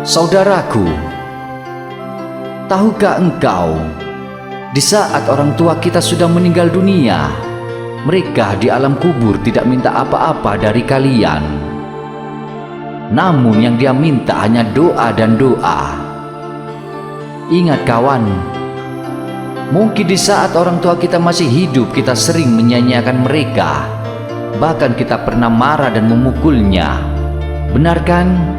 Saudaraku, tahukah engkau, di saat orang tua kita sudah meninggal dunia, mereka di alam kubur tidak minta apa-apa dari kalian. Namun yang dia minta hanya doa dan doa. Ingat kawan, mungkin di saat orang tua kita masih hidup, kita sering menyia-nyiakan mereka. Bahkan kita pernah marah dan memukulnya. Benar kan?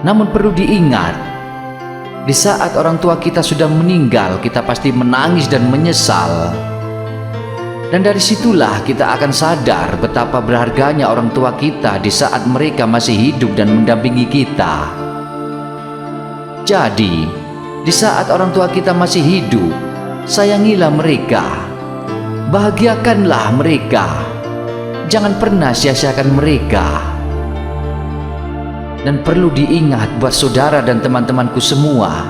Namun perlu diingat, di saat orang tua kita sudah meninggal, kita pasti menangis dan menyesal. Dan dari situlah kita akan sadar betapa berharganya orang tua kita di saat mereka masih hidup dan mendampingi kita. Jadi, di saat orang tua kita masih hidup, sayangilah mereka, bahagiakanlah mereka, jangan pernah sia-siakan mereka. Dan perlu diingat buat saudara dan teman-temanku semua,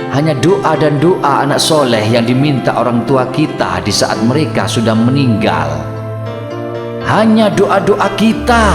hanya doa dan doa anak soleh yang diminta orang tua kita di saat mereka sudah meninggal. Hanya doa-doa kita.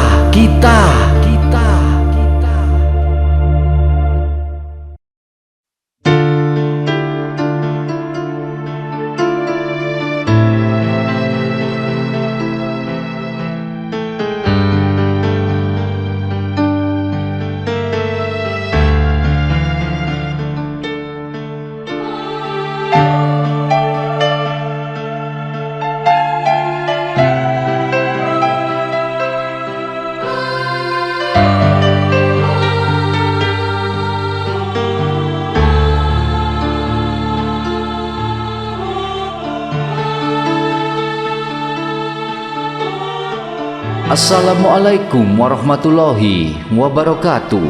Assalamualaikum warahmatullahi wabarakatuh.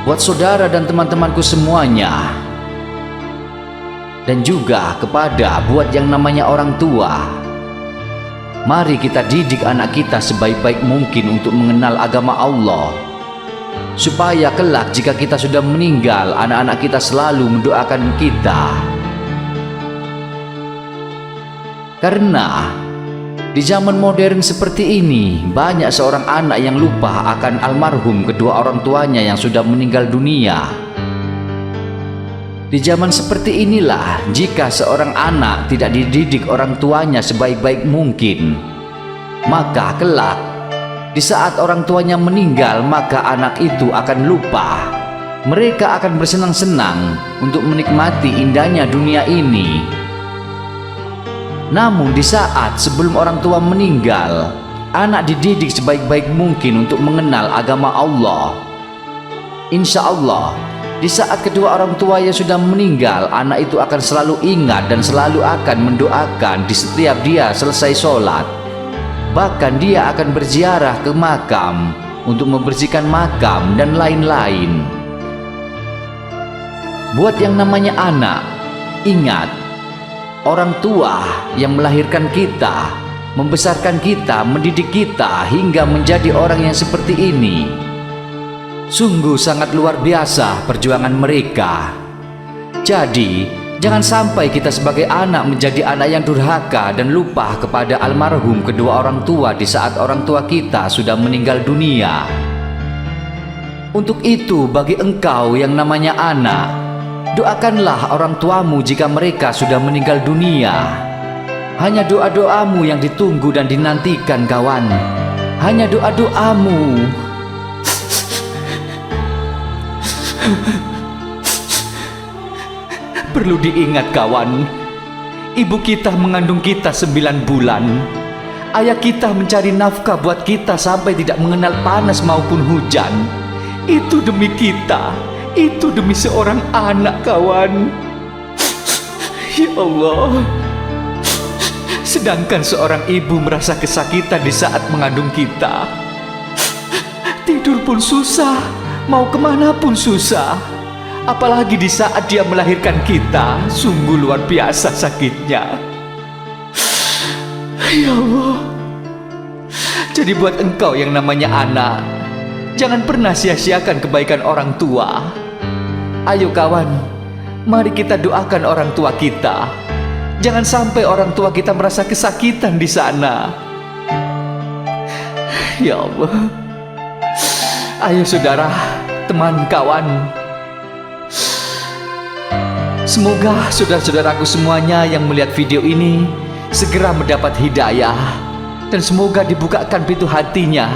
Buat saudara dan teman-temanku semuanya, dan juga kepada buat yang namanya orang tua, mari kita didik anak kita sebaik-baik mungkin untuk mengenal agama Allah, supaya kelak jika kita sudah meninggal, anak-anak kita selalu mendoakan kita. Karena di zaman modern seperti ini, banyak seorang anak yang lupa akan almarhum kedua orang tuanya yang sudah meninggal dunia. Di zaman seperti inilah, jika seorang anak tidak dididik orang tuanya sebaik-baik mungkin, maka kelak di saat orang tuanya meninggal, maka anak itu akan lupa. Mereka akan bersenang-senang untuk menikmati indahnya dunia ini. Namun di saat sebelum orang tua meninggal, anak dididik sebaik-baik mungkin untuk mengenal agama Allah. Insya Allah, di saat kedua orang tua yang sudah meninggal, anak itu akan selalu ingat dan selalu akan mendoakan di setiap dia selesai sholat. Bahkan dia akan berziarah ke makam untuk membersihkan makam dan lain-lain. Buat yang namanya anak, ingat, orang tua yang melahirkan kita, membesarkan kita, mendidik kita hingga menjadi orang yang seperti ini. Sungguh sangat luar biasa perjuangan mereka. Jadi, jangan sampai kita sebagai anak menjadi anak yang durhaka dan lupa kepada almarhum kedua orang tua di saat orang tua kita sudah meninggal dunia. Untuk itu, bagi engkau yang namanya anak, doakanlah orang tuamu jika mereka sudah meninggal dunia. Hanya doa-doamu yang ditunggu dan dinantikan kawan. Hanya doa-doamu. Perlu diingat kawan, ibu kita mengandung kita 9 bulan. Ayah kita mencari nafkah buat kita sampai tidak mengenal panas maupun hujan. Itu demi kita. Itu demi seorang anak kawan. Ya Allah. Sedangkan seorang ibu merasa kesakitan di saat mengandung kita. Tidur pun susah, mau kemana pun susah. Apalagi di saat dia melahirkan kita, sungguh luar biasa sakitnya. Ya Allah. Jadi buat engkau yang namanya anak, jangan pernah sia-siakan kebaikan orang tua. Ayo kawan, mari kita doakan orang tua kita. Jangan sampai orang tua kita merasa kesakitan di sana. Ya Allah. Ayo saudara, teman, kawan, semoga saudara-saudaraku semuanya yang melihat video ini segera mendapat hidayah, dan semoga dibukakan pintu hatinya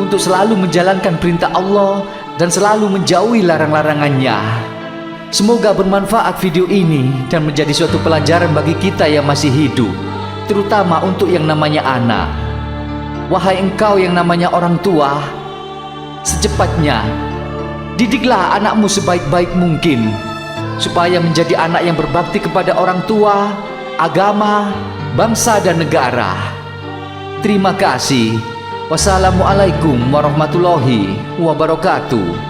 untuk selalu menjalankan perintah Allah dan selalu menjauhi larang-larangannya. Semoga bermanfaat video ini dan menjadi suatu pelajaran bagi kita yang masih hidup, terutama untuk yang namanya anak. Wahai engkau yang namanya orang tua, secepatnya didiklah anakmu sebaik-baik mungkin, supaya menjadi anak yang berbakti kepada orang tua, agama, bangsa dan negara. Terima kasih. Wassalamualaikum warahmatullahi wabarakatuh.